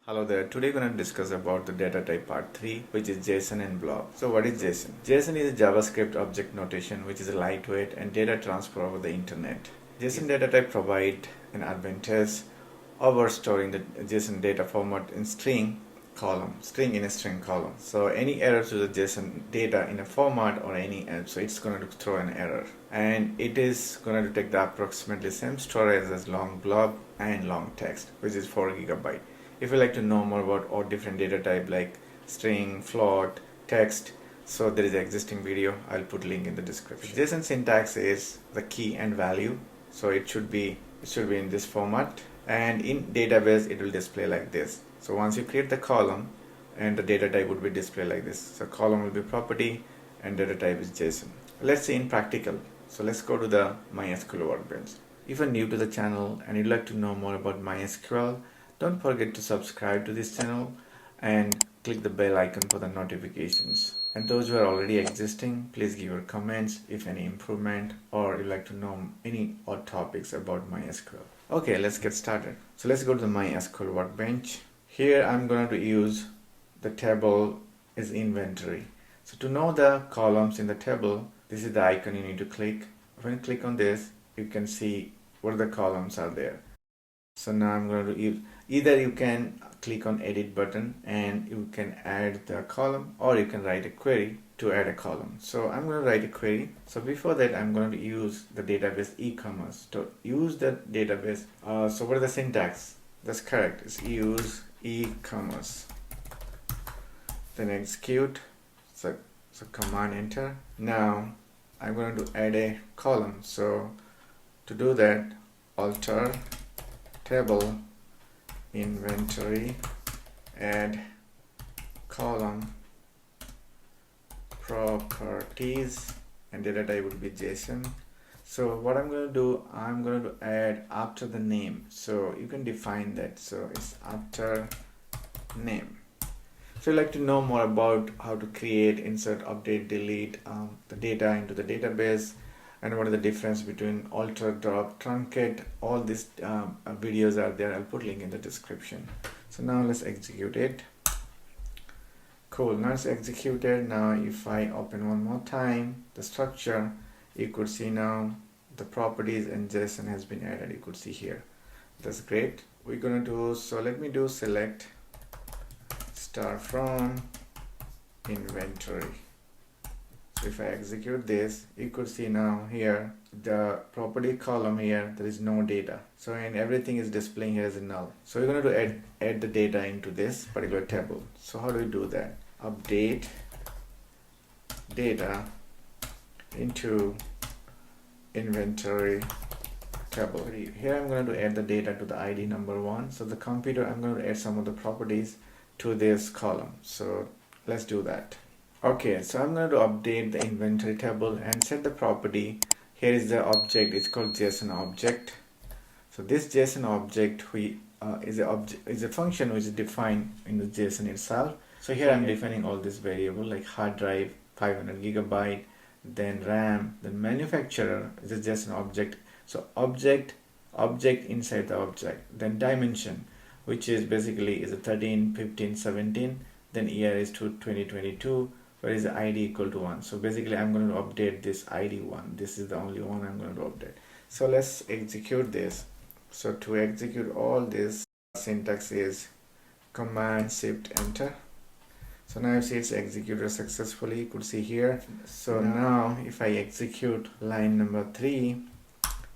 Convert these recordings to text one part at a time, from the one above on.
Hello there. Today we're going to discuss about the data type part 3, which is JSON and BLOB. So what is JSON? JSON is a JavaScript object notation which is a lightweight and data transfer over the internet. JSON data type provide an advantage over storing the JSON data format in string in a string column. So any error to the JSON data in a format or any error, so it's going to throw an error. And it is going to take the approximately same storage as LONGBLOB and long text, which is 4 GB. If you like to know more about all different data type like string, float, text, so there is an existing video. I'll put link in the description. JSON syntax is the key and value, so it should be in this format, and in database it will display like this. So once you create the column, and the data type would be displayed like this. So column will be property and data type is JSON. Let's see in practical. So let's go to the MySQL workbench. If you're new to the channel and you'd like to know more about MySQL, don't forget to subscribe to this channel and click the bell icon for the notifications. And those who are already existing, please give your comments if any improvement or you'd like to know any odd topics about MySQL. Okay, let's get started. So let's go to the MySQL workbench. Here I'm going to use the table is inventory. So to know the columns in the table, this is the icon you need to click. When you click on this, you can see what the columns are there. So now I'm going to use, either you can click on edit button and you can add the column, or you can write a query to add a column. So I'm going to write a query. So before that I'm going to use the database e-commerce. To use the database, so what is the syntax? That's correct, it's use e-commerce, then execute. So command enter. Now I'm going to add a column. So to do that, alter table inventory, add column properties, and data type would be JSON. So what I'm going to do, I'm going to add after the name. So you can define that. So it's after name. So you'd like to know more about how to create, insert, update, delete the data into the database, and what is the difference between alter, drop, truncate, all these videos are there. I'll put link in the description. So now let's execute it. Cool, now it's executed. Now if I open one more time the structure, you could see now the properties and JSON has been added. You could see here. That's great. We're gonna do, so let me do select star from inventory. So if I execute this, you could see now here the property column here, there is no data. So and everything is displaying here as a null. So we're going to add the data into this particular table. So how do we do that? Update data into inventory table. Here I'm going to add the data to the ID number 1. So the computer, I'm going to add some of the properties to this column. So let's do that. Okay, so I'm going to update the inventory table and set the property. Here is the object, it's called JSON object. So this JSON object is a function which is defined in the JSON itself. So here I'm defining all this variable like hard drive 500 GB, then RAM, then manufacturer is a JSON object. So object inside the object, then dimension, which is basically is a 13, 15, 17, then year is to 2022. Where is the ID equal to 1. So basically I'm going to update this ID 1. This is the only one I'm going to update. So let's execute this. So to execute all this, syntax is command shift enter. So now you see it's executed successfully. You could see here. So now if I execute line number 3,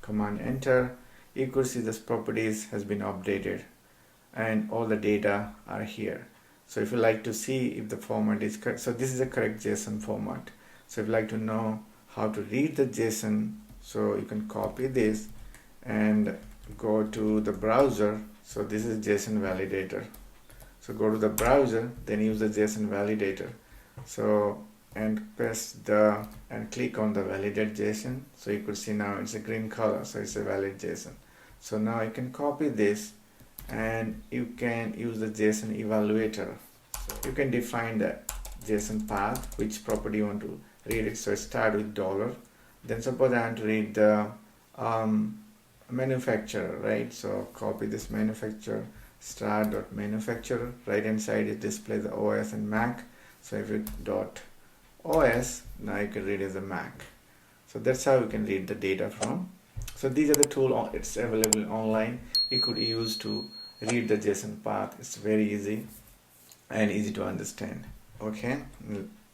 command enter, you could see this properties has been updated and all the data are here. So if you like to see if the format is correct, so this is a correct JSON format. So if you like to know how to read the JSON, so you can copy this and go to the browser. So this is JSON validator. So go to the browser, then use the JSON validator. So and press and click on the validate JSON. So you could see now it's a green color, so it's a valid JSON. So now you can copy this and you can use the JSON evaluator. So you can define the JSON path, which property you want to read it. So start with $. Then suppose I want to read the manufacturer, right? So copy this manufacturer, start.manufacturer. Right hand side it displays the OS and Mac. So if you dot OS, now you can read as a Mac. So that's how you can read the data from. So these are the tool, it's available online. You could use to read the JSON path. It's very easy and easy to understand. Okay,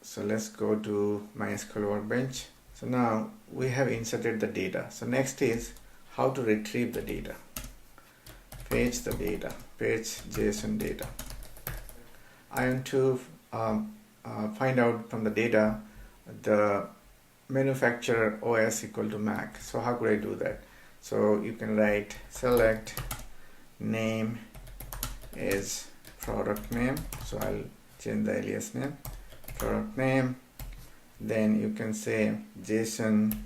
so let's go to MySQL Workbench. So now we have inserted the data. So next is how to retrieve the data. Fetch the data, fetch JSON data. I want to find out from the data the manufacturer OS equal to Mac. So how could I do that? So you can write select name is product name. So I'll change the alias name, product name. Then you can say JSON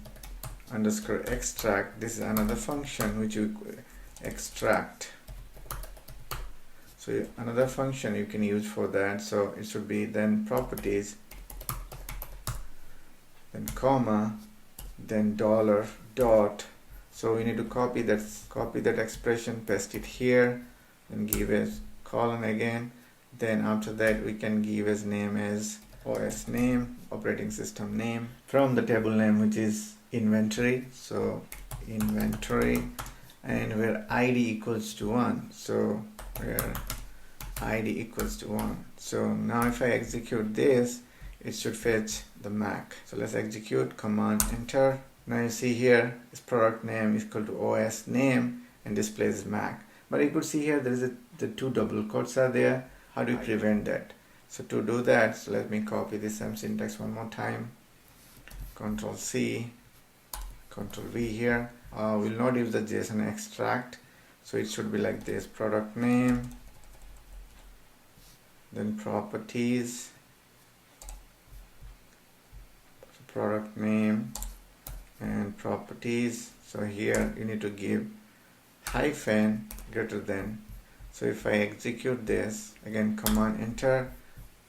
underscore extract. This is another function which you extract. So another function you can use for that. So it should be then properties, then comma, then dollar dot. So we need to copy that expression, paste it here, and give a colon again. Then after that we can give as name as OS name, operating system name, from the table name which is inventory. So inventory, and where ID equals to 1. So where ID equals to 1. So now if I execute this, it should fetch the Mac. So let's execute, command enter. Now you see here is product name is equal to OS name and displays Mac. But you could see here there is the two double quotes are there. How do you prevent that? So to do that, so let me copy this same syntax one more time. Control C, Control V here. We'll not use the JSON extract. So it should be like this: product name, then properties, product name and properties. So here you need to give hyphen greater than. So if I execute this again, command enter.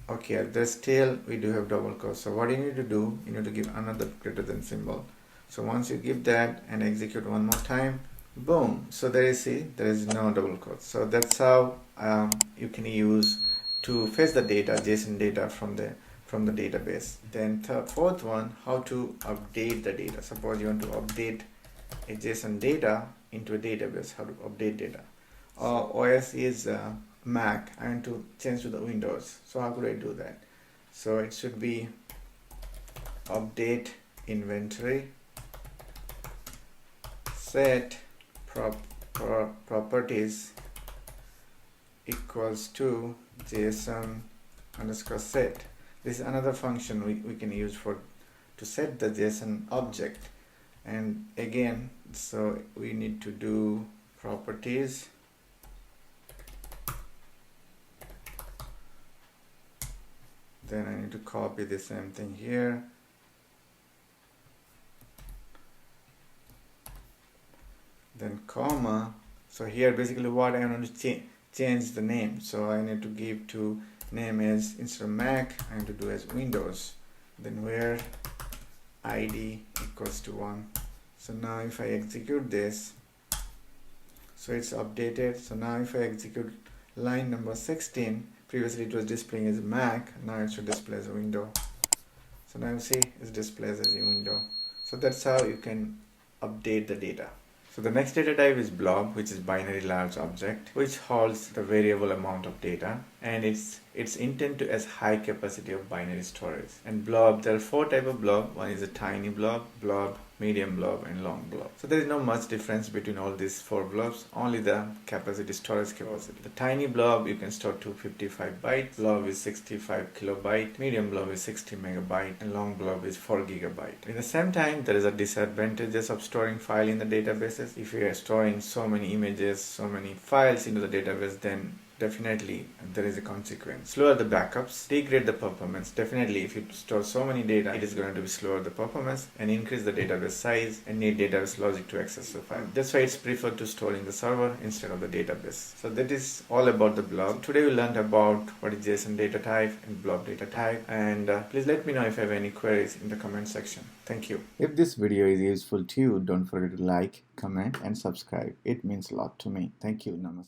Okay, there's still we do have double quotes. So what you need to do, you need to give another greater than symbol. So once you give that and execute one more time, boom. So there you see there is no double quotes. So that's how you can use to fetch the data, JSON data from the database. Then fourth one, how to update the data. Suppose you want to update a JSON data into a database. How to update data? OS is Mac. I want to change to the Windows. So how could I do that? So it should be update inventory, set properties equals to JSON underscore set. This is another function we can use to set the JSON object. And again, so we need to do properties, then I need to copy the same thing here, then comma. So here basically what I want to change the name. So I need to give to name as, instead of Mac, I need to do as Windows. Then where ID equals to 1. So now if I execute this, so it's updated. So now if I execute line number 16, previously it was displaying as Mac, now it should display as a window. So now you see it displays as a window. So that's how you can update the data. So the next data type is BLOB, which is binary large object, which holds the variable amount of data, and it's intended as high capacity of binary storage. And BLOB, there are 4 types of BLOB. One is a TINYBLOB, BLOB, MEDIUMBLOB, and LONGBLOB. So there is no much difference between all these 4 blobs, only the capacity, storage capacity. The TINYBLOB you can store 255 bytes, BLOB is 65 kilobyte, MEDIUMBLOB is 60 megabyte, and LONGBLOB is 4 gigabyte. At the same time, there is a disadvantages of storing file in the databases. If you are storing so many images, so many files into the database, then definitely there is a consequence. Slower the backups, degrade the performance. Definitely if you store so many data, it is going to be slower the performance and increase the database size and need database logic to access the file. That's why it's preferred to store in the server instead of the database. So that is all about the BLOB. Today we learned about what is JSON data type and BLOB data type, and please let me know if you have any queries in the comment section. Thank you. If this video is useful to you, don't forget to like, comment and subscribe. It means a lot to me. Thank you. Namaste.